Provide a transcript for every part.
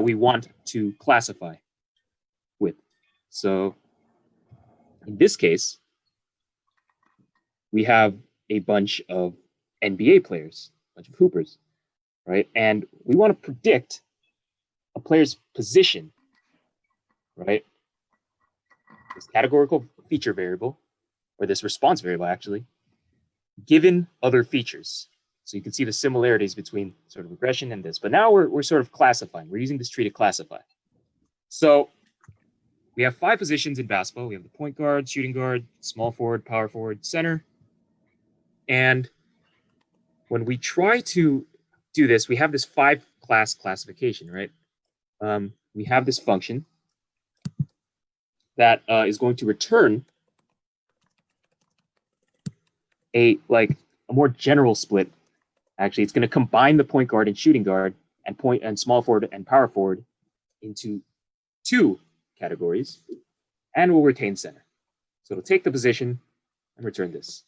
we want to classify with. So in this case, we have a bunch of NBA players, a bunch of hoopers, right? And we want to predict a player's position, right? This categorical feature variable, or this response variable actually, given other features. So you can see the similarities between sort of regression and this. But now we're sort of classifying. We're using this tree to classify. So we have 5 positions in basketball. We have the point guard, shooting guard, small forward, power forward, center. And when we try to do this, we have this 5-class classification, right? We have this function that is going to return a more general split. Actually, it's going to combine the point guard and shooting guard and point and small forward and power forward into 2 categories, and we'll retain center. So it'll take the position and return this.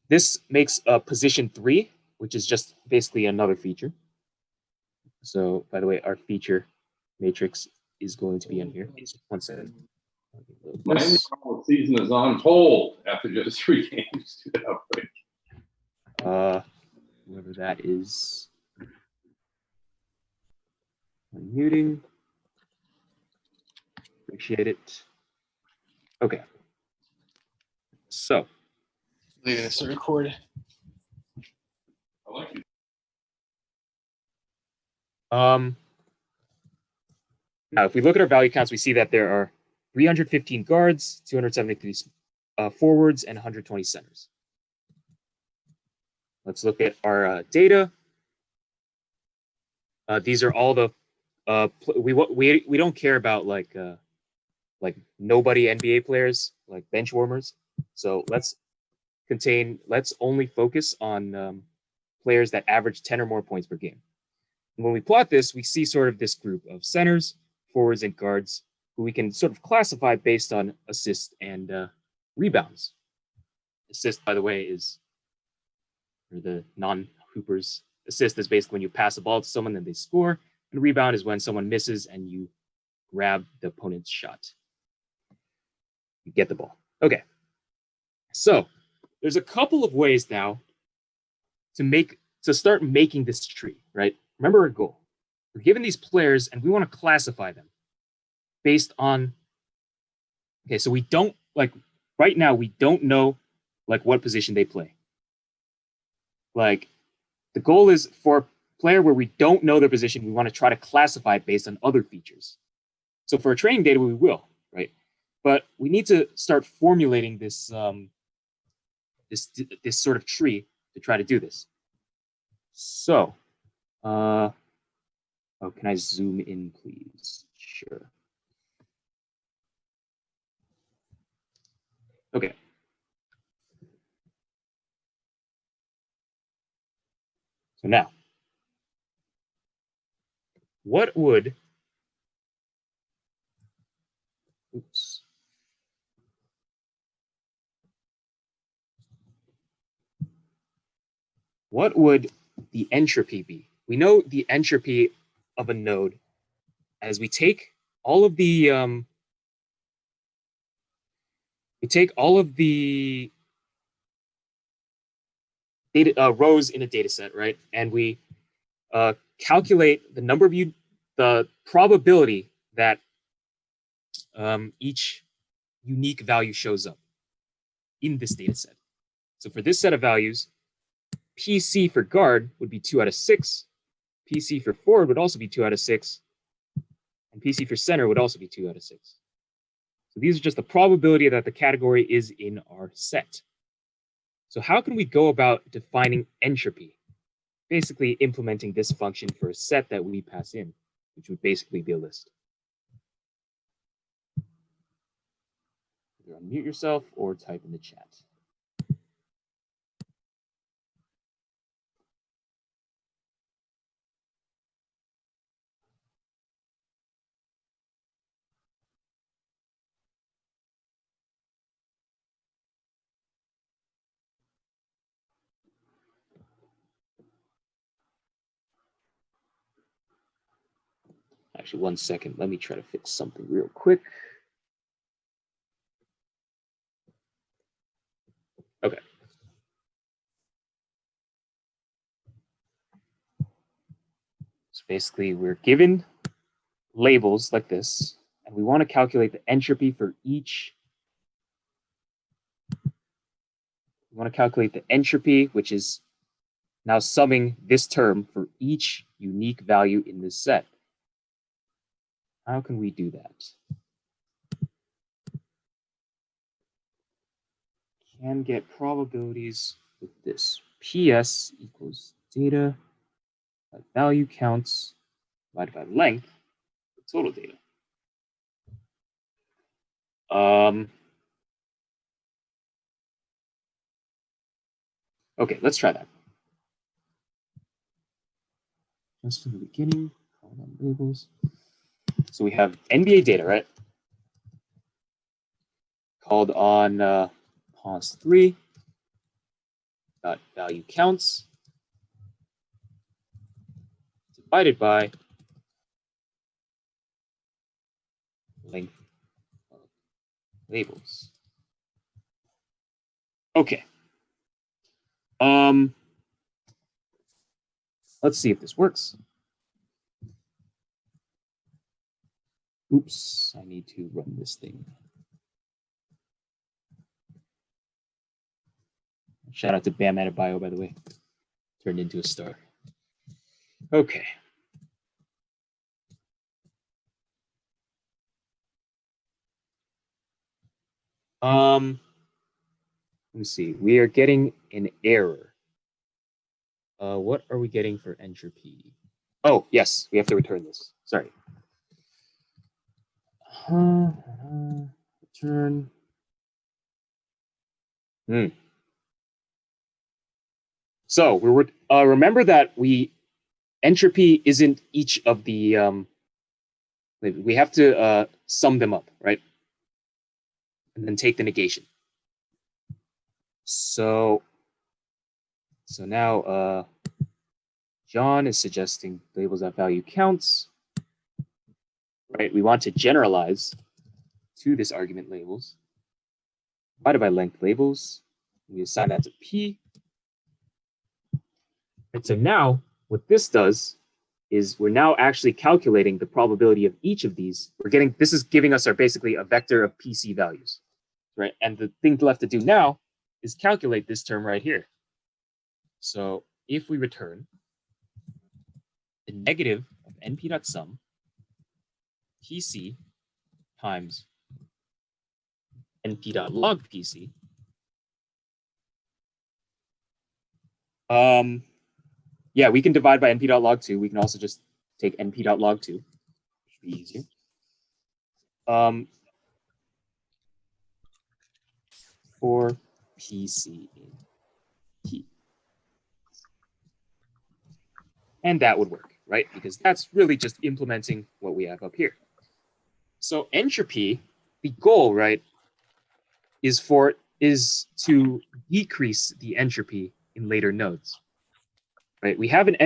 This makes a position 3, which is just basically another feature. So, by the way, our feature matrix is going to be in here. 1 second. My season is on hold after just 3 games to that outbreak. Whoever that is. Unmuting. Appreciate it. Okay. So. Leaving this to record. I like it. Now, if we look at our value counts, we see that there are 315 guards, 273 forwards, and 120 centers. Let's look at our data. These are all the we don't care about like nobody NBA players, like bench warmers. So let's only focus on players that average 10 or more points per game. And when we plot this, we see sort of this group of centers, forwards, and guards who we can sort of classify based on assists and rebounds. Assist, by the way, is for the non-hoopers. Assist is basically when you pass the ball to someone and they score. And rebound is when someone misses and you grab the opponent's shot. You get the ball. Okay. So there's a couple of ways now to start making this tree, right? Remember our goal. We're given these players and we want to classify them based on, okay, so we don't, right now, we don't know, what position they play. The goal is for a player where we don't know their position, we want to try to classify it based on other features. So for our training data, we will, right? But we need to start formulating this, this sort of tree to try to do this. So, oh, can I zoom in, please? Sure. Okay. So now, what would, oops. What would the entropy be? We know the entropy of a node as we take all of the data rows in a data set, right? And we calculate the number of the probability that each unique value shows up in this data set. So for this set of values, PC for guard would be 2 out of 6. PC for forward would also be 2 out of 6. And PC for center would also be 2 out of 6. So these are just the probability that the category is in our set. So how can we go about defining entropy? Basically implementing this function for a set that we pass in, which would basically be a list. Either unmute yourself or type in the chat. Actually, 1 second. Let me try to fix something real quick. Okay. So basically, we're given labels like this, and we want to calculate the entropy for each. We want to calculate the entropy, which is now summing this term for each unique value in this set. How can we do that? Can get probabilities with this. PS equals data by value counts divided by length, the total data. Okay, let's try that. Just in the beginning, call them labels. So we have NBA data, right? Called on pos 3 dot value counts divided by length of labels. Okay. Let's see if this works. Oops, I need to run this thing. Shout out to Bam Adebayo, by the way. Turned into a star. Okay. Let me see. We are getting an error. What are we getting for entropy? Oh, yes, we have to return this. Sorry. Return. So we remember that entropy isn't each of the we have to sum them up, right? And then take the negation. So now John is suggesting labels at value counts, right? We want to generalize to this argument labels divided by length labels. We assign that to P. And so now what this does is we're now actually calculating the probability of each of these. This is giving us basically a vector of PC values, right? And the thing left to do now is calculate this term right here. So if we return the negative of np.sum PC times np.log PC, yeah, we can divide by np.log2. We can also just take np.log2, which would be easier. For PC in P. And that would work, right? Because that's really just implementing what we have up here. So entropy, the goal, right, is to decrease the entropy in later nodes. Right? We have in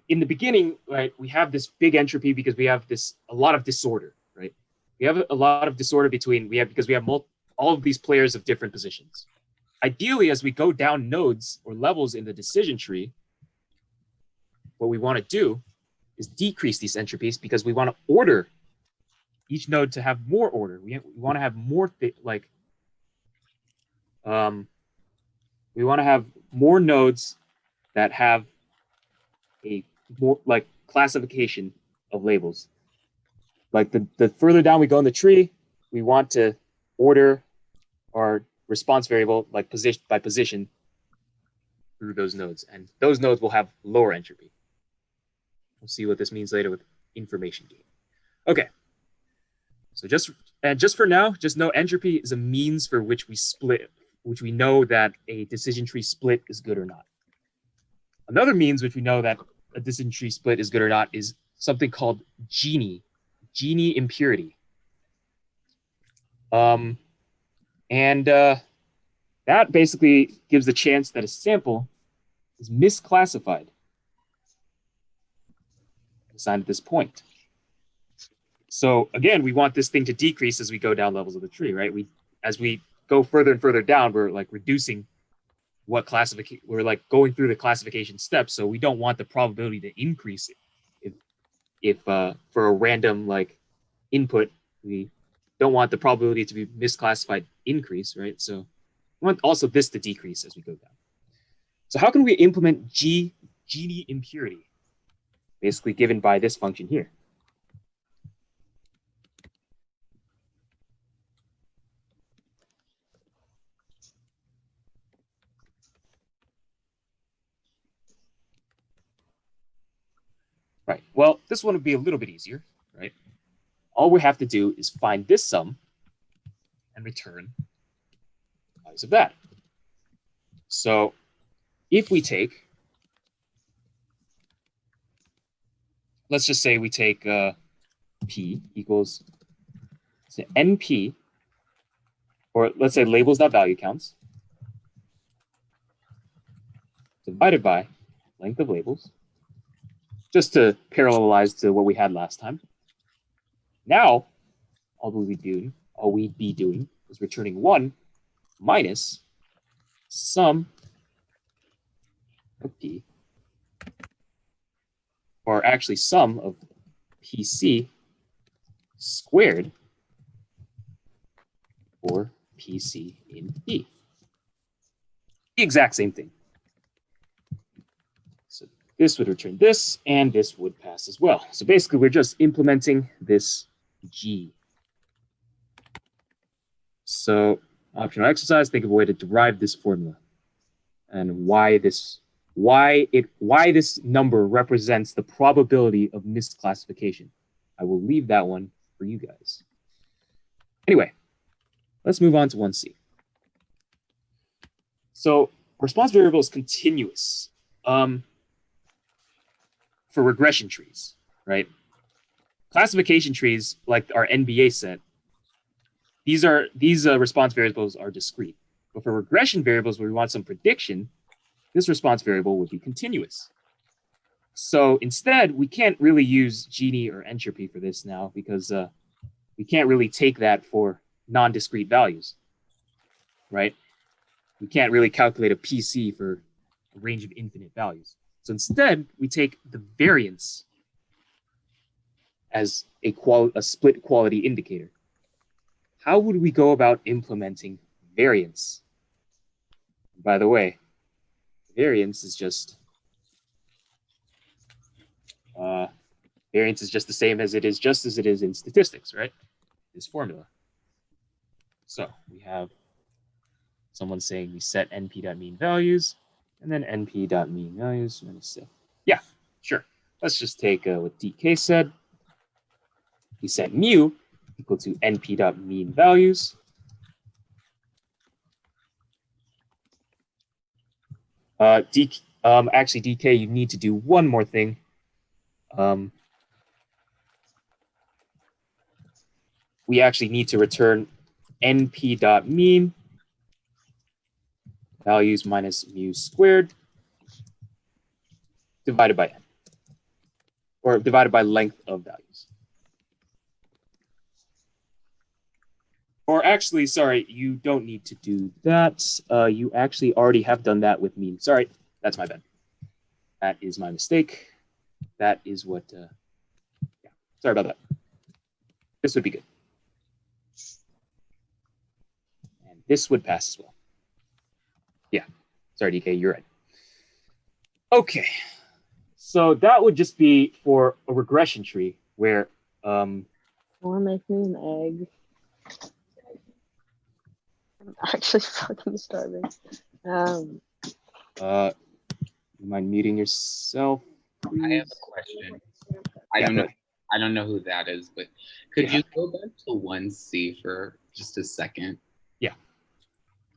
the beginning, right, we have this big entropy because we have a lot of disorder, right? We have a lot of disorder because we have all of these players of different positions. Ideally, as we go down nodes or levels in the decision tree, what we want to do is decrease these entropies because we want to order each node to have more order. We want to have more we want to have more nodes that have a more like classification of labels. Like the further down we go in the tree, we want to order our response variable like by position through those nodes, and those nodes will have lower entropy. We'll see what this means later with information gain. Okay, so just for now, just know entropy is a means for which we know that a decision tree split is good or not. Another means which we know that a decision tree split is good or not is something called Gini impurity. That basically gives the chance that a sample is misclassified assigned at this point. So again, we want this thing to decrease as we go down levels of the tree, right? As we go further and further down, we're like reducing what classification, we're like going through the classification steps. So we don't want the probability to increase if for a random like input, we don't want the probability to be misclassified increase, right? So we want also this to decrease as we go down. So how can we implement Gini impurity? Basically given by this function here. Right, well, this one would be a little bit easier, right? All we have to do is find this sum and return values of that. So if we take, let's just say we take P equals NP, or let's say labels.value counts, divided by length of labels, just to parallelize to what we had last time. Now, all we'd be doing is returning 1 minus sum of P, or actually sum of PC squared or PC in P. The exact same thing. So this would return this, and this would pass as well. So basically, we're just implementing this G. So optional exercise, think of a way to derive this formula and why this number represents the probability of misclassification. I will leave that one for you guys. Anyway, let's move on to 1C. So response variable is continuous for regression trees, right? Classification trees, like our NBA set, these response variables are discrete. But for regression variables where we want some prediction, this response variable would be continuous. So instead, we can't really use Gini or entropy for this now because we can't really take that for non-discrete values, right? We can't really calculate a PC for a range of infinite values. So instead, we take the variance as a split quality indicator. How would we go about implementing variance? By the way, variance is just the same as it is in statistics, right? This formula. So we have someone saying we set np.mean values and then np.mean values minus 7. Yeah, sure. Let's just take what DK said. We set mu equal to np.mean values. Actually, DK, you need to do one more thing. We actually need to return np.mean values minus mu squared divided by n, or divided by length of values. Or actually, sorry, you don't need to do that. You actually already have done that with mean. Sorry, that's my bad. That is my mistake. That is what, yeah, sorry about that. This would be good. And this would pass as well. Yeah, sorry, DK, you're right. Okay, so that would just be for a regression tree where, Want to make me an egg? I'm actually fucking starving. You mind muting yourself, please? I have a question. Yeah, I don't know who that is, but could Yeah. you go back to 1C for just a second? Yeah.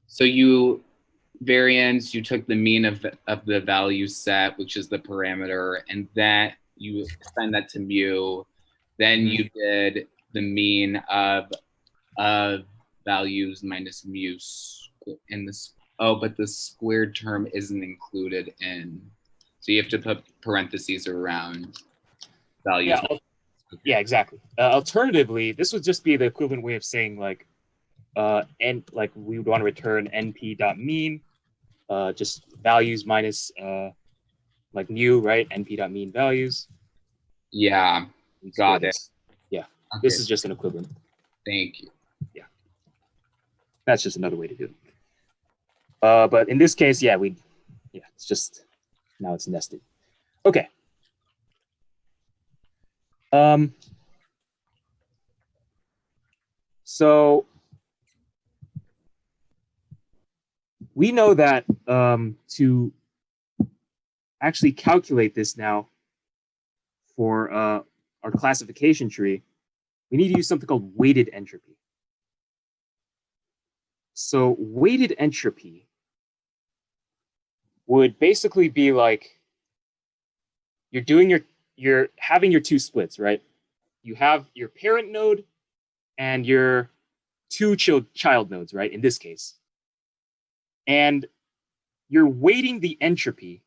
So you took the mean of the value set, which is the parameter, and that you assigned that to mu. Then you did the mean of values minus mu in this. Oh, but the squared term isn't included in. So you have to put parentheses around values. Yeah, Yeah, exactly. Alternatively, this would just be the equivalent way of saying like, and like we would want to return np.mean, just values minus like new, right? np.mean values. Yeah, And store got it. this. Yeah, Okay, this is just an equivalent. thank you. That's just another way to do it. But in this case, yeah, it's just now it's nested. Okay. So we know that to actually calculate this now for our classification tree, we need to use something called weighted entropy. So weighted entropy would basically be like you're having your two splits, right? You have your parent node and your two child nodes, right? In this case. And you're weighting the entropy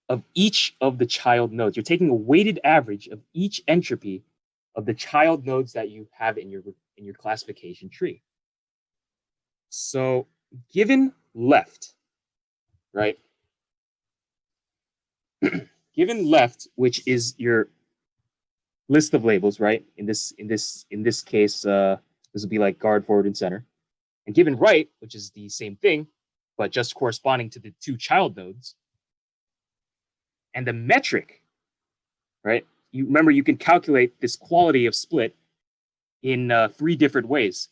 of each of the child nodes. You're taking a weighted average of each entropy of the child nodes that you have in your classification tree. So given left, right? Given left, which is your list of labels, right? In this case, this would be like guard, forward, and center. And given right, which is the same thing, but just corresponding to the two child nodes. And the metric, right? You remember you can calculate this quality of split in 3 different ways,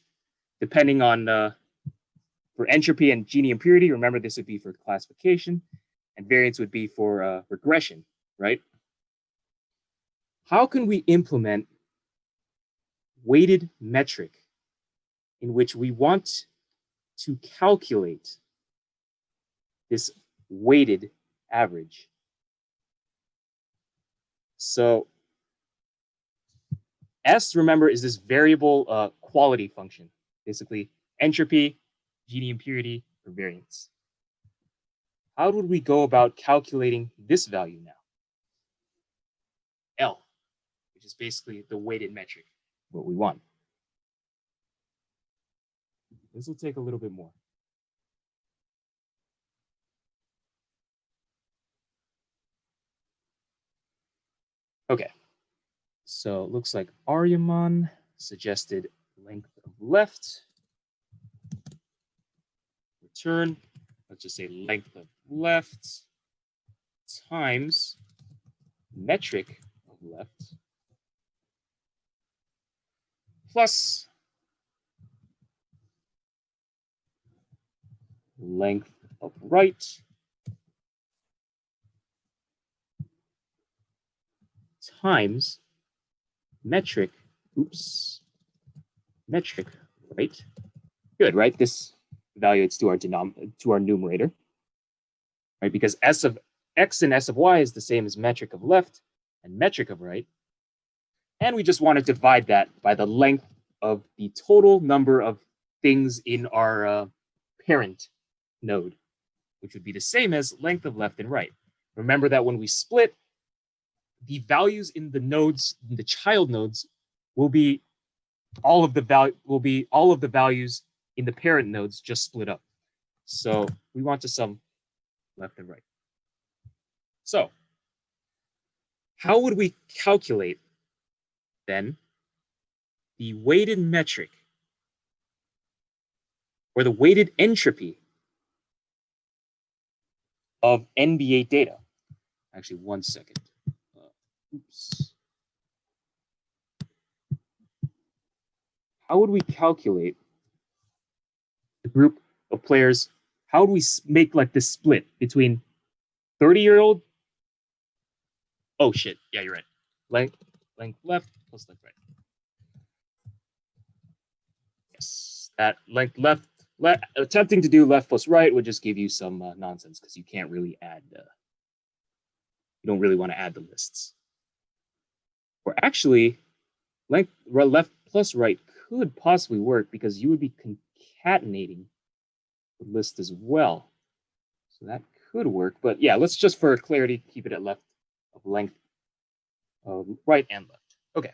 depending on for entropy and Gini impurity. Remember, this would be for classification, and variance would be for regression, right? How can we implement weighted metric in which we want to calculate this weighted average? So S, remember, is this variable quality function, basically entropy, Gini impurity, or variance. How would we go about calculating this value now? L, which is basically the weighted metric, what we want. This will take a little bit more. Okay, so it looks like Aryaman suggested length of left. Return, let's just say length of left times metric of left plus length of right times metric, metric right. Good, right? This evaluates to our numerator, right? Because S of X and S of Y is the same as metric of left and metric of right. And we just want to divide that by the length of the total number of things in our parent node, which would be the same as length of left and right. Remember that when we split, the values in the nodes, in the child nodes, will be all of the values in the parent nodes just split up. So we want to sum left and right. So how would we calculate then the weighted metric or the weighted entropy of NBA data? Actually, 1 second. How would we calculate the group of players? How would we make like this split between 30-year-old? Oh shit! Yeah, you're right. Length left plus length right. Yes, that length left. Attempting to do left plus right would just give you some nonsense because you can't really add. You don't really want to add the lists. Or actually, length left plus right could possibly work because you would be concatenating the list as well. So that could work. But yeah, let's just for clarity keep it at left of length right and left. Okay.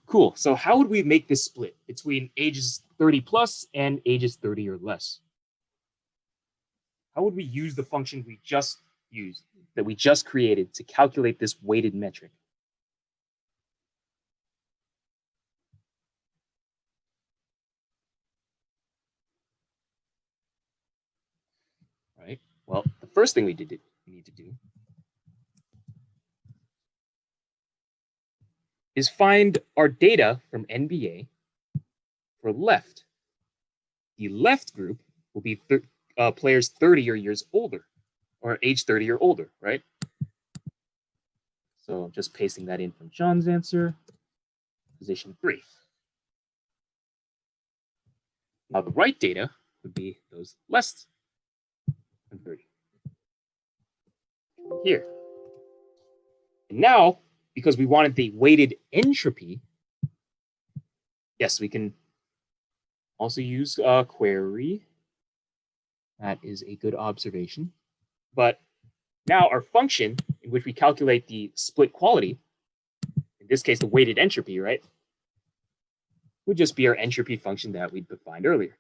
Cool. So how would we make this split between ages 30 plus and ages 30 or less? How would we use the function we just used, that we just created, to calculate this weighted metric? Right. Well, the first thing we need to do is find our data from NBA for left. The left group will be players 30 or years older, or age 30 or older, right? So I'm just pasting that in from John's answer, position 3. Now the right data would be those less than 30. Here. And now, because we wanted the weighted entropy, yes, we can also use query. That is a good observation. But now our function in which we calculate the split quality, in this case, the weighted entropy, right, would just be our entropy function that we defined earlier.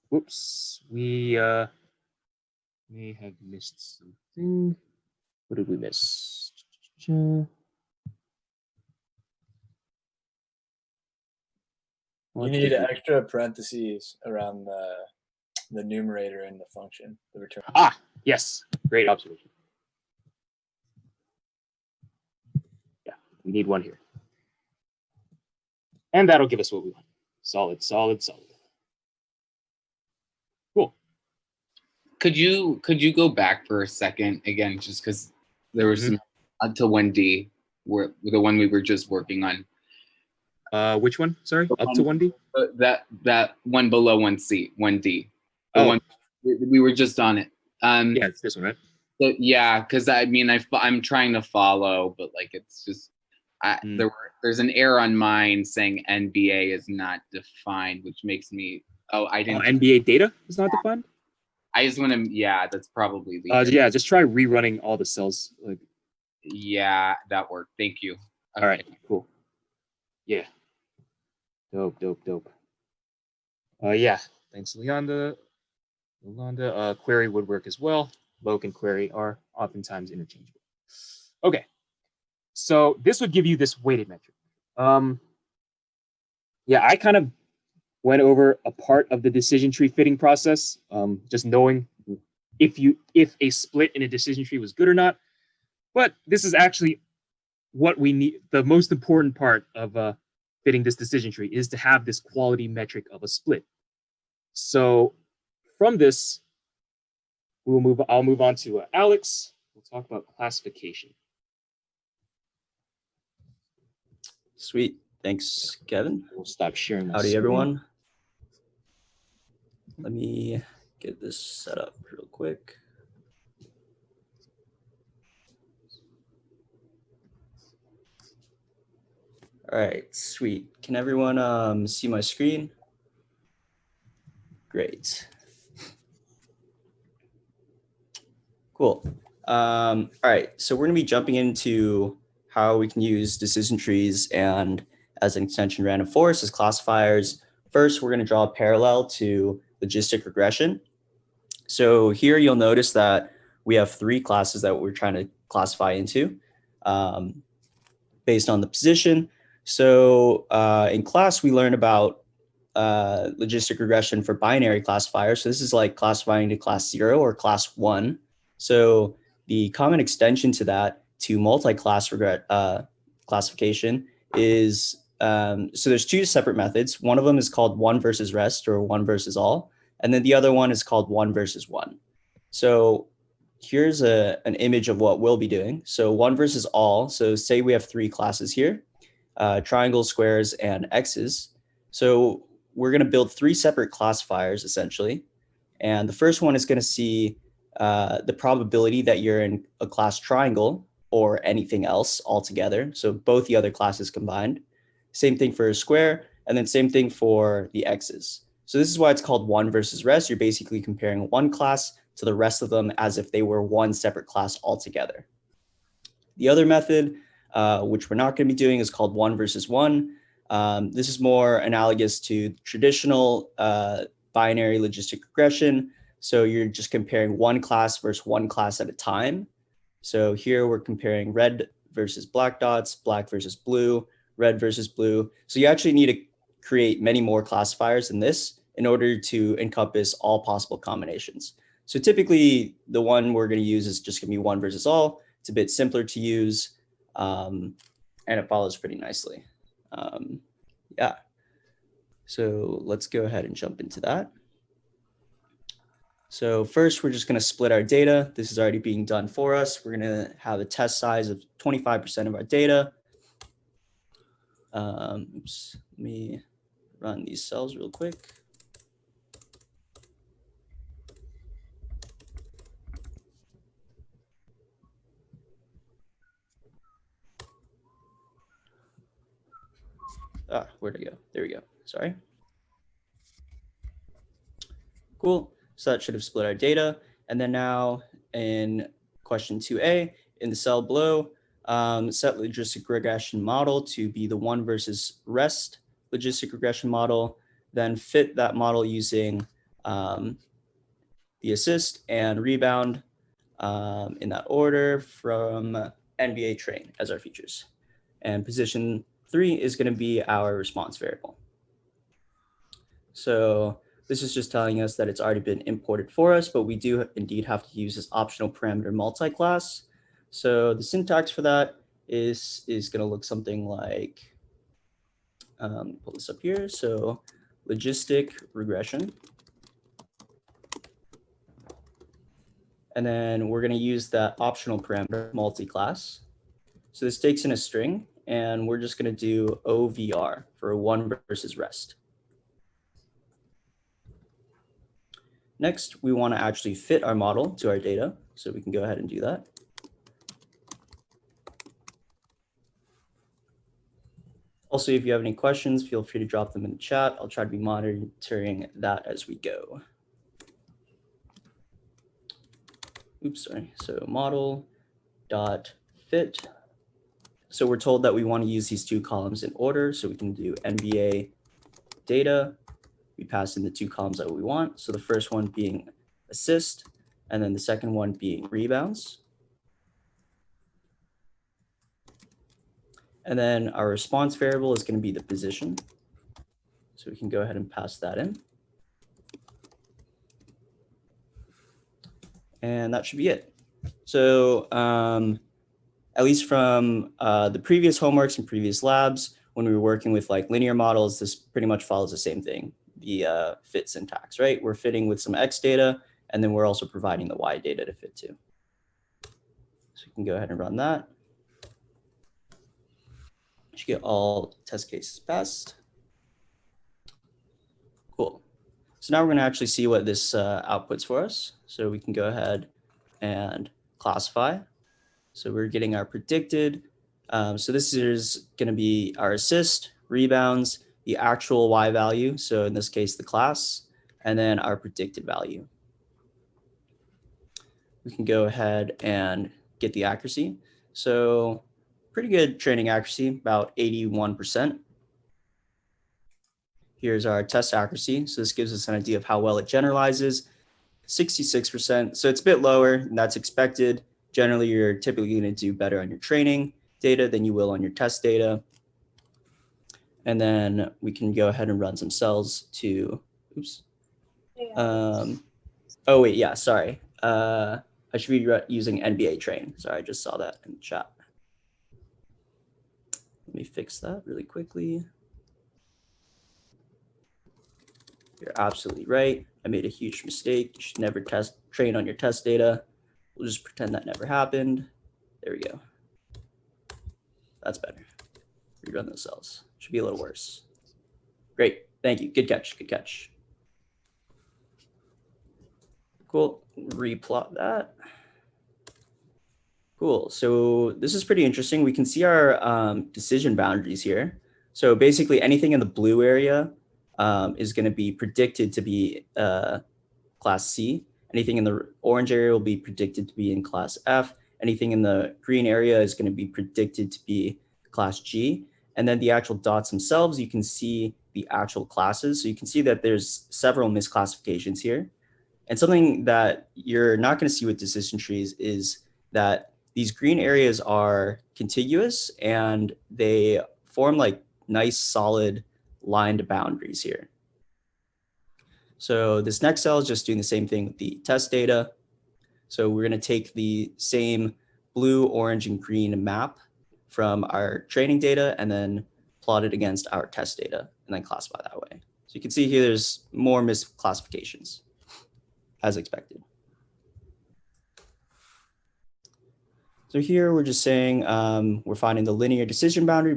Whoops, we may have missed something. What did we miss? You need extra parentheses around the numerator in the function, the return. Ah, yes, great observation. Yeah, we need one here. And that'll give us what we want. Solid, solid, solid. Cool. Could you go back for a second again, just because there was some up to 1D, where the one we were just working on. Which one? Sorry, up to 1D? That one below 1D. The Oh. one we were just on it. Yeah, it's this one, right? So, yeah, because I mean, I'm trying to follow, but like it's just there's an error on mine saying NBA is not defined, which makes me I didn't. NBA data is not defined? I just want to. Yeah, that's probably the. Yeah, just try rerunning all the cells. Like, yeah, that worked. Thank you. all right, cool. Yeah. Dope. Yeah. Thanks, Leonda. Query would work as well. Loc and query are oftentimes interchangeable. Okay. So this would give you this weighted metric. Yeah, I kind of went over a part of the decision tree fitting process, just knowing if a split in a decision tree was good or not. But this is actually what we need. The most important part of fitting this decision tree is to have this quality metric of a split. So from this, I'll move on to Alex. We'll talk about classification. Sweet. Thanks, Kevin. We'll stop sharing. Howdy, everyone. Let me get this set up real quick. All right, sweet. Can everyone see my screen? Great. Cool. All right, so we're gonna be jumping into how we can use decision trees and as an extension random forest as classifiers. First, we're gonna draw a parallel to logistic regression. So here you'll notice that we have 3 classes that we're trying to classify into based on the position. So in class, we learned about logistic regression for binary classifiers. So this is like classifying to class 0 or class 1. So the common extension to that, to multi-class classification, is so there's 2 separate methods. One of them is called one versus rest, or one versus all. And then the other one is called one versus one. So here's an image of what we'll be doing. So one versus all. So say we have 3 classes here, triangles, squares, and x's. So we're going to build 3 separate classifiers, essentially. And the first one is going to see the probability that you're in a class triangle or anything else altogether. So both the other classes combined. Same thing for a square, and then same thing for the x's. So this is why it's called one versus rest. You're basically comparing one class to the rest of them as if they were one separate class altogether. The other method, which we're not going to be doing, is called one versus one. This is more analogous to traditional binary logistic regression. So you're just comparing one class versus one class at a time. So here we're comparing red versus black dots, black versus blue, red versus blue. So you actually need to create many more classifiers than this in order to encompass all possible combinations. So typically the one we're going to use is just going to be one versus all. It's a bit simpler to use, and it follows pretty nicely. Yeah. So let's go ahead and jump into that. So first, we're just going to split our data. This is already being done for us. We're going to have a test size of 25% of our data. Oops, let me run these cells real quick. Where'd it go? There we go. Sorry. Cool. So that should have split our data. And then now in question 2A, in the cell below, set logistic regression model to be the one versus rest logistic regression model, then fit that model using the assist and rebound in that order from NBA train as our features. And position 3 is going to be our response variable. So this is just telling us that it's already been imported for us, but we do indeed have to use this optional parameter multi-class. So the syntax for that is going to look something like, pull this up here. So logistic regression. And then we're going to use that optional parameter multi-class. So this takes in a string, and we're just going to do OVR for one versus rest. Next, we want to actually fit our model to our data. So we can go ahead and do that. Also, if you have any questions, feel free to drop them in the chat. I'll try to be monitoring that as we go. Oops, sorry. So model dot fit. So we're told that we want to use these two columns in order. So we can do NBA data. We pass in the two columns that we want. So the first one being assist, and then the second one being rebounds. And then our response variable is going to be the position. So we can go ahead and pass that in. And that should be it. So at least from the previous homeworks and previous labs, when we were working with like linear models, this pretty much follows the same thing. The fit syntax, right? We're fitting with some X data, and then we're also providing the Y data to fit to. So we can go ahead and run that. Should get all test cases passed. Cool. So now we're going to actually see what this outputs for us. So we can go ahead and classify. So we're getting our predicted. So this is going to be our assist, rebounds, the actual Y value, so in this case, the class, and then our predicted value. We can go ahead and get the accuracy. So pretty good training accuracy, about 81%. Here's our test accuracy. So this gives us an idea of how well it generalizes, 66%. So it's a bit lower, and that's expected. Generally, you're typically going to do better on your training data than you will on your test data. And then we can go ahead and run some cells to, oops. Oh, wait, yeah, sorry. I should be using NBA train. Sorry, I just saw that in the chat. Let me fix that really quickly. You're absolutely right. I made a huge mistake. You should never train on your test data. We'll just pretend that never happened. There we go. That's better. Rerun those cells. Should be a little worse. Great. Thank you. Good catch. Good catch. Cool. Replot that. Cool. So this is pretty interesting. We can see our decision boundaries here. So basically anything in the blue area is going to be predicted to be class C. Anything in the orange area will be predicted to be in class F. Anything in the green area is going to be predicted to be class G. And then the actual dots themselves, you can see the actual classes. So you can see that there's several misclassifications here. And something that you're not going to see with decision trees is that these green areas are contiguous and they form like nice solid lined boundaries here. So this next cell is just doing the same thing with the test data. So we're going to take the same blue, orange, and green map from our training data and then plot it against our test data and then classify that way. So you can see here there's more misclassifications as expected. So here we're just saying we're finding the linear decision boundary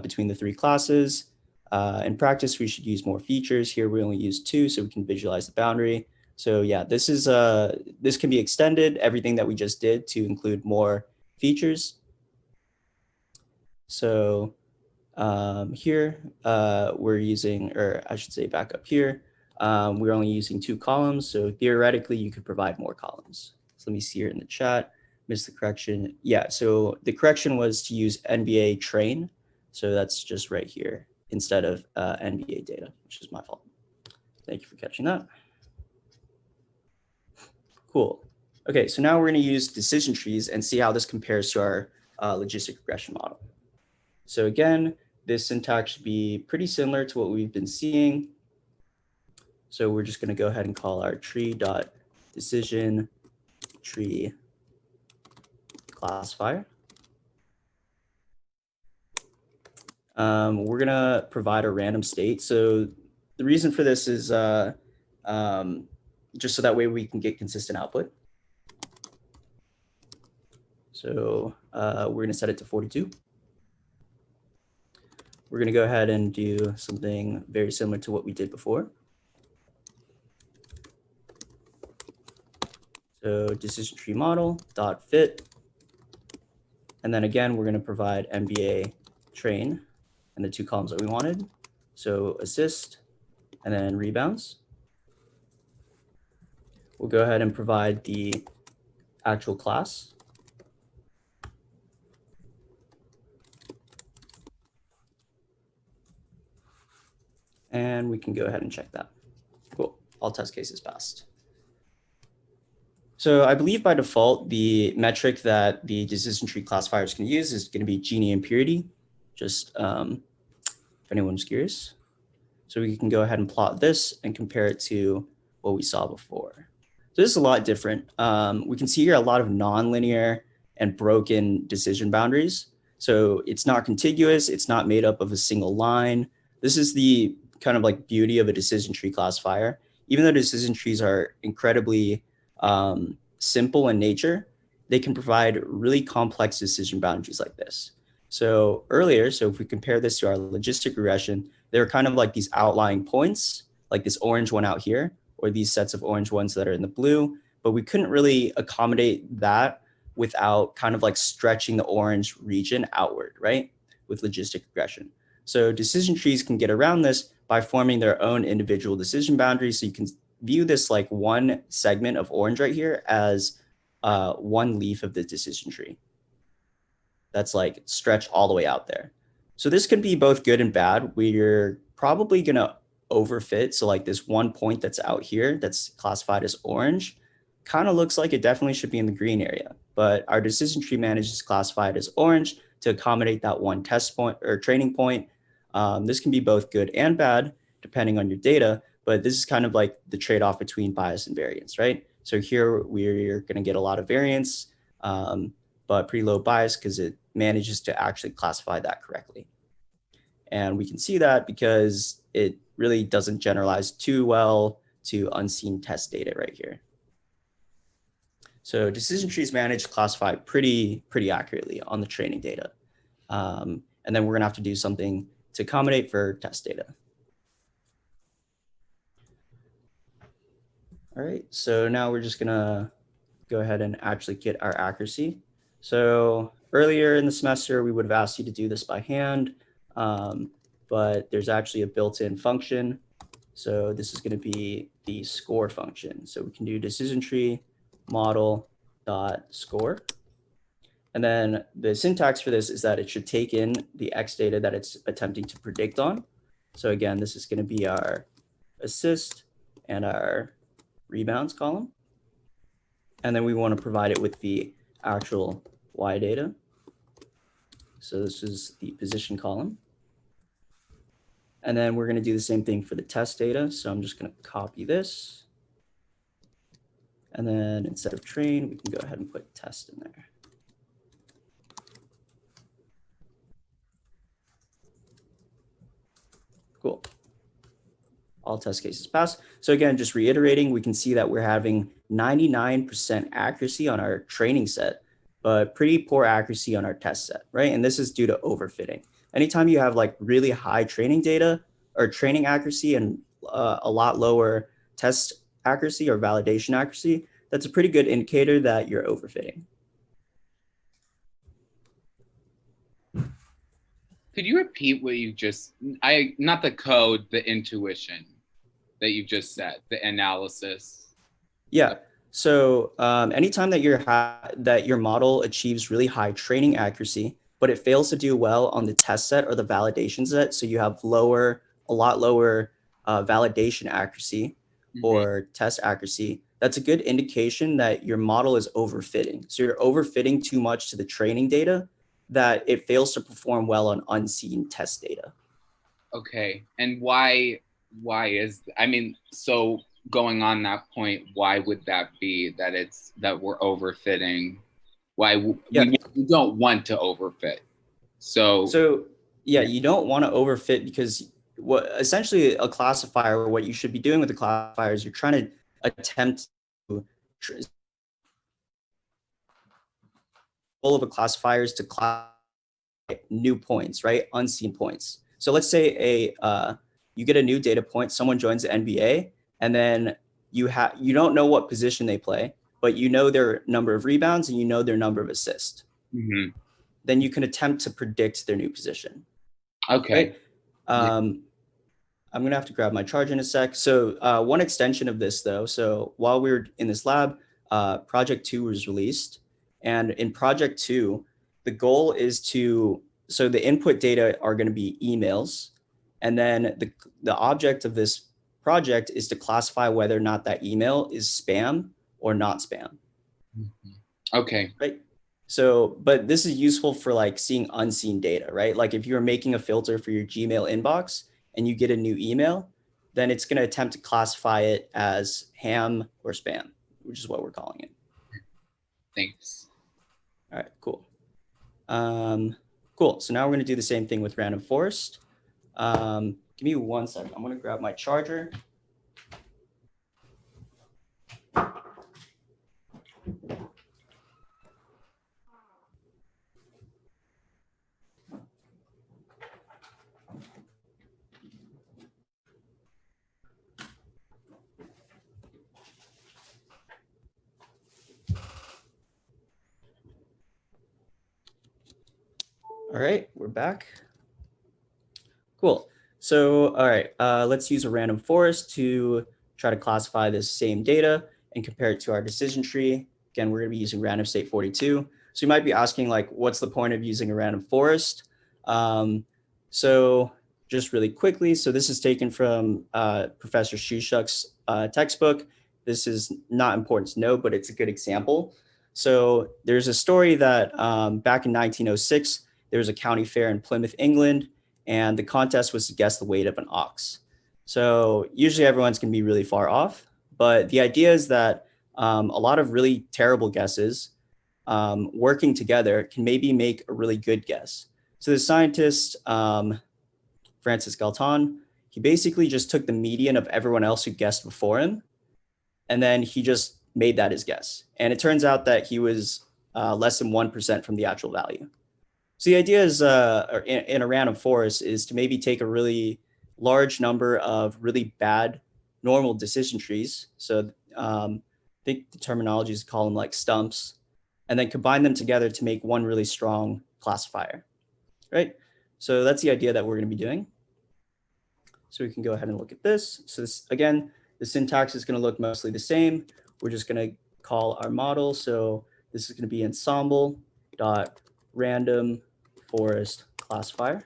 between the three classes. In practice, we should use more features. Here we only use 2 so we can visualize the boundary. So yeah, this can be extended, everything that we just did, to include more features. So here we're using, or I should say back up here, we're only using 2 columns. So theoretically, you could provide more columns. So let me see here in the chat, missed the correction. Yeah, so the correction was to use NBA train. So that's just right here instead of NBA data, which is my fault. Thank you for catching that. Cool. Okay, so now we're going to use decision trees and see how this compares to our logistic regression model. So again, this syntax should be pretty similar to what we've been seeing. So we're just going to go ahead and call our tree.decision tree classifier. We're going to provide a random state. So the reason for this is just so that way we can get consistent output. So we're going to set it to 42. We're going to go ahead and do something very similar to what we did before. So decision tree model dot fit. And then again, we're going to provide MBA train and the 2 columns that we wanted. So assist and then rebounds. We'll go ahead and provide the actual class. And we can go ahead and check that. Cool, all test cases passed. So I believe by default, the metric that the decision tree classifiers can use is going to be Gini impurity, just if anyone's curious. So we can go ahead and plot this and compare it to what we saw before. So this is a lot different. We can see here a lot of nonlinear and broken decision boundaries. So it's not contiguous. It's not made up of a single line. This is the kind of like beauty of a decision tree classifier. Even though decision trees are incredibly simple in nature, they can provide really complex decision boundaries like this. So earlier, so if we compare this to our logistic regression, there are kind of like these outlying points, like this orange one out here, or these sets of orange ones that are in the blue, but we couldn't really accommodate that without kind of like stretching the orange region outward, right? With logistic regression. So decision trees can get around this by forming their own individual decision boundaries. So you can view this like one segment of orange right here as one leaf of the decision tree. That's like stretched all the way out there. So this can be both good and bad. We're probably gonna overfit. So like this one point that's out here that's classified as orange kind of looks like it definitely should be in the green area, but our decision tree manages to classify it as orange to accommodate that one test point or training point. This can be both good and bad depending on your data, but this is kind of like the trade-off between bias and variance, right? So here we're going to get a lot of variance, but pretty low bias because it manages to actually classify that correctly. And we can see that because it really doesn't generalize too well to unseen test data right here. So decision trees manage to classify pretty accurately on the training data. And then we're going to have to do something to accommodate for test data. All right, so now we're just gonna go ahead and actually get our accuracy. So earlier in the semester, we would have asked you to do this by hand. but there's actually a built-in function. So this is going to be the score function. So we can do decision tree model dot score. And then the syntax for this is that it should take in the X data that it's attempting to predict on. So again, this is going to be our assist and our rebounds column. And then we want to provide it with the actual Y data. So this is the position column. And then we're going to do the same thing for the test data. So I'm just going to copy this. And then instead of train, we can go ahead and put test in there. Cool. All test cases pass. So again, just reiterating, we can see that we're having 99% accuracy on our training set, but pretty poor accuracy on our test set, right? And this is due to overfitting. Anytime you have like really high training data or training accuracy and a lot lower test accuracy or validation accuracy, that's a pretty good indicator that you're overfitting. Could you repeat what you just, not the code, the intuition that you just said, the analysis? Yeah. So anytime that your model achieves really high training accuracy, but it fails to do well on the test set or the validation set, so you have a lot lower validation accuracy or test accuracy, that's a good indication that your model is overfitting. So you're overfitting too much to the training data that it fails to perform well on unseen test data. Okay, and why is, I mean, so going on that point, why would that be that we're overfitting? Why we don't want to overfit? So yeah, you don't want to overfit because essentially a classifier, what you should be doing with the classifier is you're trying to attempt to goal of a classifier is to classify new points, right? Unseen points. So let's say you get a new data point, someone joins the NBA, and then you don't know what position they play, but you know their number of rebounds and you know their number of assists. Mm-hmm. Then you can attempt to predict their new position. Okay. Right? I'm gonna have to grab my charge in a sec. So one extension of this though, so while we were in this lab, Project 2 was released. And in Project 2, the goal is so the input data are going to be emails. And then the object of this project is to classify whether or not that email is spam or not spam. Okay. Right. So, but this is useful for like seeing unseen data, right? Like if you're making a filter for your Gmail inbox and you get a new email, then it's going to attempt to classify it as ham or spam, which is what we're calling it. Thanks. All right, cool. Cool. So now we're going to do the same thing with random forest. Give me 1 second. I'm going to grab my charger. All right, we're back. Cool. So, all right, let's use a random forest to try to classify this same data and compare it to our decision tree. Again, we're going to be using random state 42. So you might be asking, like, what's the point of using a random forest? So just really quickly, so this is taken from Professor Shushuk's textbook. This is not important to note, but it's a good example. So there's a story that back in 1906, there was a county fair in Plymouth, England, and the contest was to guess the weight of an ox. So usually everyone's going to be really far off, but the idea is that a lot of really terrible guesses working together can maybe make a really good guess. So the scientist, Francis Galton, he basically just took the median of everyone else who guessed before him, and then he just made that his guess. And it turns out that he was less than 1% from the actual value. So the idea is in a random forest is to maybe take a really large number of really bad normal decision trees. So I think the terminology is call them like stumps, and then combine them together to make one really strong classifier, right? So that's the idea that we're going to be doing. So we can go ahead and look at this. So this, again, the syntax is going to look mostly the same. We're just going to call our model. So this is going to be ensemble dot random forest classifier.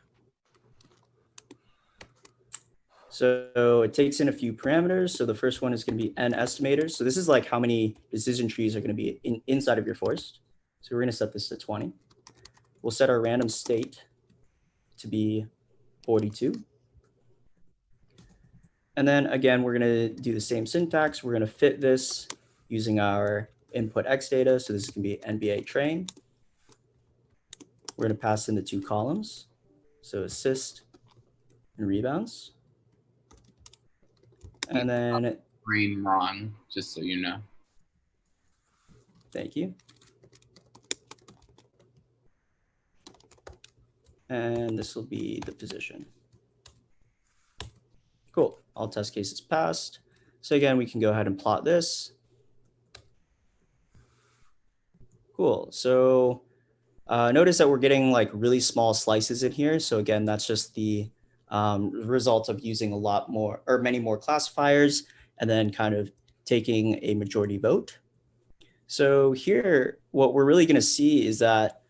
So it takes in a few parameters. So the first one is going to be n estimators. So this is like how many decision trees are going to be inside of your forest. So we're going to set this to 20. We'll set our random state to be 42. And then again, we're going to do the same syntax. We're going to fit this using our input X data. So this is going to be NBA train. We're going to pass in the 2 columns. So assist and rebounds. And then, Brain wrong, just so you know. thank you. And this will be the position. Cool, all test cases passed. So again, we can go ahead and plot this. Cool, so notice that we're getting like really small slices in here. So again, that's just the result of using a lot more or many more classifiers and then kind of taking a majority vote. So here, what we're really going to see is that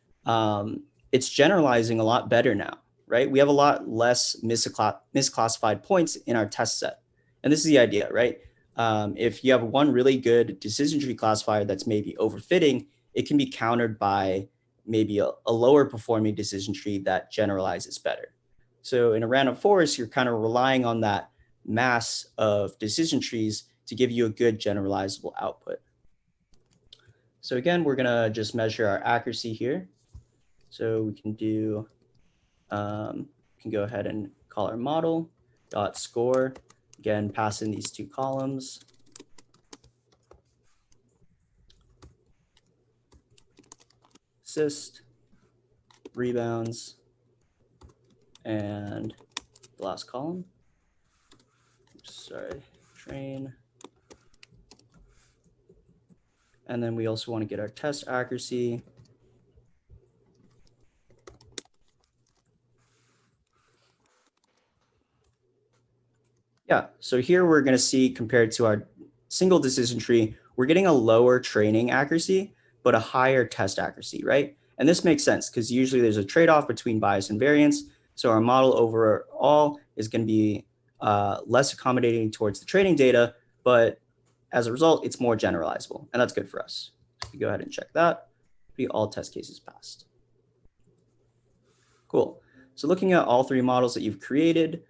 it's generalizing a lot better now, right? We have a lot less misclassified points in our test set. And this is the idea, right? If you have one really good decision tree classifier that's maybe overfitting, it can be countered by maybe a lower performing decision tree that generalizes better. So in a random forest, you're kind of relying on that mass of decision trees to give you a good generalizable output. So again, we're gonna just measure our accuracy here. So we can do, can go ahead and call our model dot score. Again, pass in these 2 columns. Assist, rebounds, and the last column. Sorry, train. And then we also want to get our test accuracy. Yeah, so here we're going to see compared to our single decision tree, we're getting a lower training accuracy, but a higher test accuracy, right? And this makes sense because usually there's a trade-off between bias and variance. So our model overall is going to be less accommodating towards the training data, but as a result, it's more generalizable, and that's good for us. So we go ahead and check that. Be all test cases passed. Cool. So looking at all 3 models that you've created,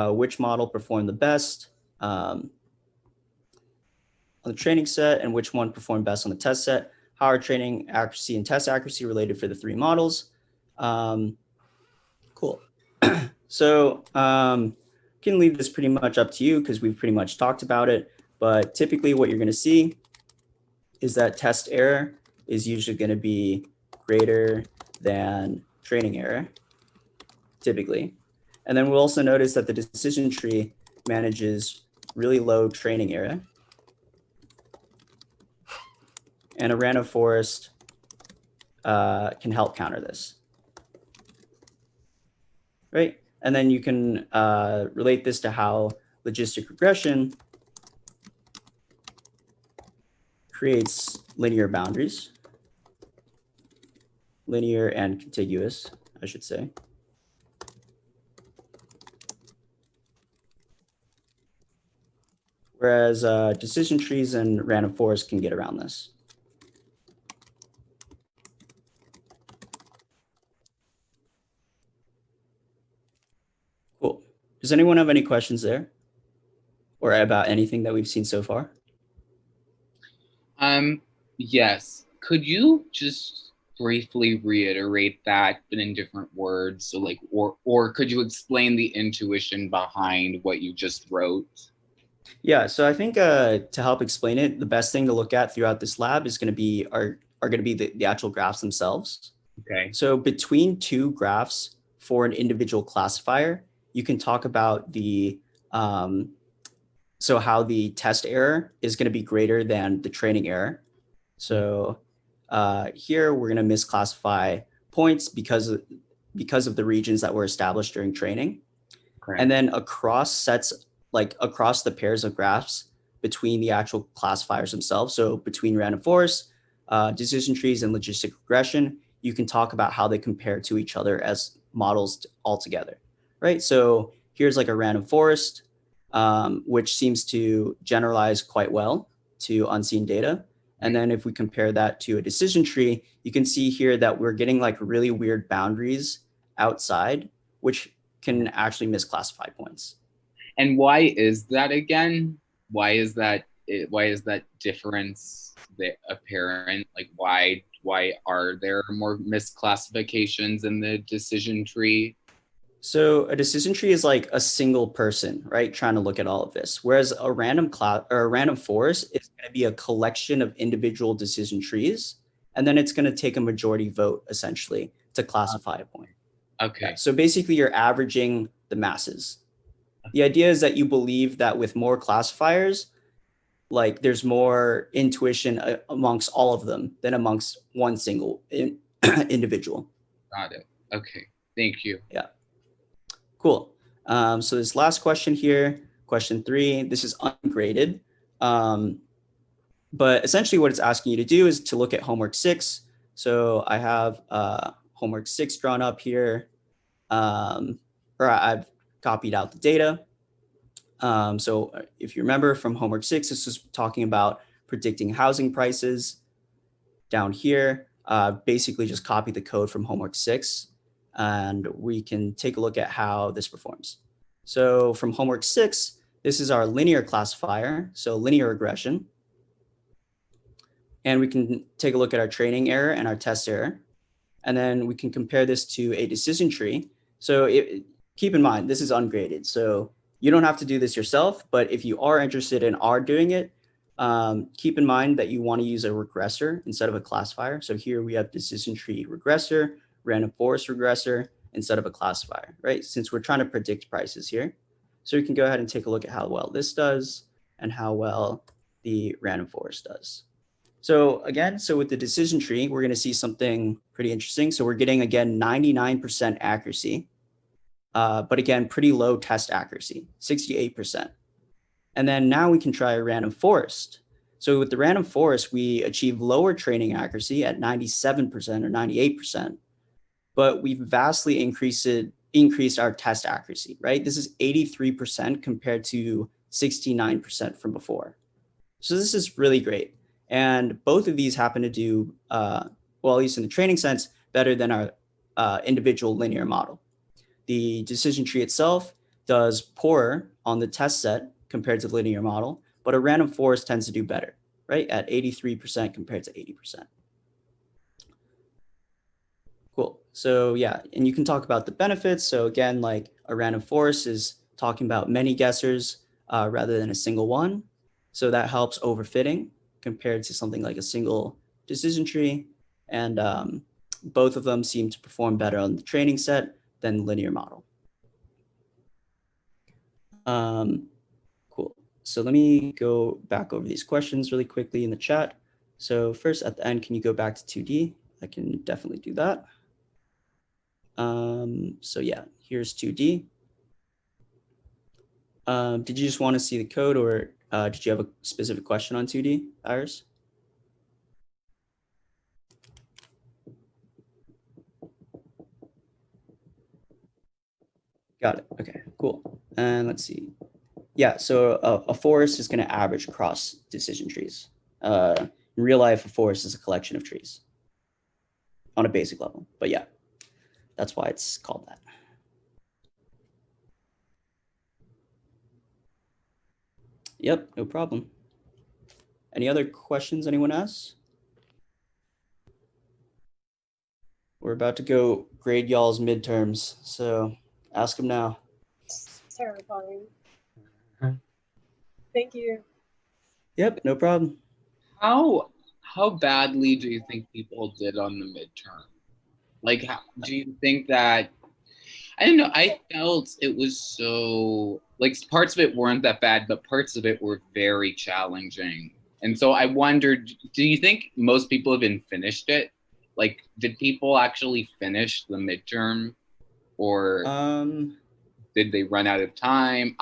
which model performed the best on the training set and which one performed best on the test set, how are training accuracy and test accuracy related for the 3 models. Cool. So can leave this pretty much up to you because we've pretty much talked about it. But typically what you're going to see is that test error is usually going to be greater than training error, typically. And then we'll also notice that the decision tree manages really low training error. And a random forest can help counter this. Right? And then you can relate this to how logistic regression creates linear boundaries, linear and contiguous, I should say. Whereas decision trees and random forests can get around this. Cool. Does anyone have any questions there? Or about anything that we've seen so far? Yes. Could you just briefly reiterate that, but in different words? So like, or could you explain the intuition behind what you just wrote? Yeah, so I think to help explain it, the best thing to look at throughout this lab is going to be the actual graphs themselves. Okay. So between 2 graphs for an individual classifier, you can talk about the so how the test error is going to be greater than the training error. So here we're going to misclassify points because of the regions that were established during training. And then across sets, like across the pairs of graphs between the actual classifiers themselves, so between random forest, decision trees, and logistic regression, you can talk about how they compare to each other as models altogether, right? So here's like a random forest, which seems to generalize quite well to unseen data. And then if we compare that to a decision tree, you can see here that we're getting like really weird boundaries outside, which can actually misclassify points. And why is that again? Why is that difference apparent? Like why are there more misclassifications in the decision tree? So a decision tree is like a single person, right, trying to look at all of this. Whereas a random class or a random forest is going to be a collection of individual decision trees, and then it's going to take a majority vote essentially to classify a point. Okay. So basically, you're averaging the masses. The idea is that you believe that with more classifiers, like there's more intuition amongst all of them than amongst one single individual. Got it. Okay. Thank you. Yeah. Cool. So this last question here, question 3, this is ungraded. But essentially what it's asking you to do is to look at homework 6. So I have homework 6 drawn up here, or I've copied out the data. So if you remember from homework 6, this is talking about predicting housing prices. Down here, basically just copy the code from homework 6. And we can take a look at how this performs. So from homework 6, this is our linear classifier, so linear regression. And we can take a look at our training error and our test error. And then we can compare this to a decision tree. So keep in mind, this is ungraded. So you don't have to do this yourself, but if you are interested and are doing it, keep in mind that you want to use a regressor instead of a classifier. So here we have decision tree regressor, random forest regressor instead of a classifier, right? Since we're trying to predict prices here. So we can go ahead and take a look at how well this does and how well the random forest does. So again, so with the decision tree, we're going to see something pretty interesting. So we're getting, again, 99% accuracy, but again, pretty low test accuracy, 68%. And then now we can try a random forest. So with the random forest, we achieve lower training accuracy at 97% or 98%. But we've vastly increased our test accuracy, right? This is 83% compared to 69% from before. So this is really great. And both of these happen to do, well, at least in the training sense, better than our individual linear model. The decision tree itself does poorer on the test set compared to the linear model, but a random forest tends to do better, right? At 83% compared to 80%. Cool. So yeah, and you can talk about the benefits. So again, like a random forest is talking about many guessers rather than a single one. So that helps overfitting compared to something like a single decision tree. And both of them seem to perform better on the training set than the linear model. Cool. So let me go back over these questions really quickly in the chat. So first at the end, can you go back to 2D? I can definitely do that. So yeah, here's 2D. Did you just want to see the code, or did you have a specific question on 2D, Iris? Got it. Okay, cool. And let's see. Yeah, so a forest is going to average across decision trees. In real life, a forest is a collection of trees on a basic level. But yeah, that's why it's called that. Yep, no problem. Any other questions anyone has? We're about to go grade y'all's midterms, so ask them now. Terrifying. Thank you. Yep, no problem. How badly do you think people did on the midterm? Like, do you think that, I don't know, I felt it was so, like, parts of it weren't that bad, but parts of it were very challenging. And so I wondered, do you think most people even finished it? Like, did people actually finish the midterm? Or Did they run out of time?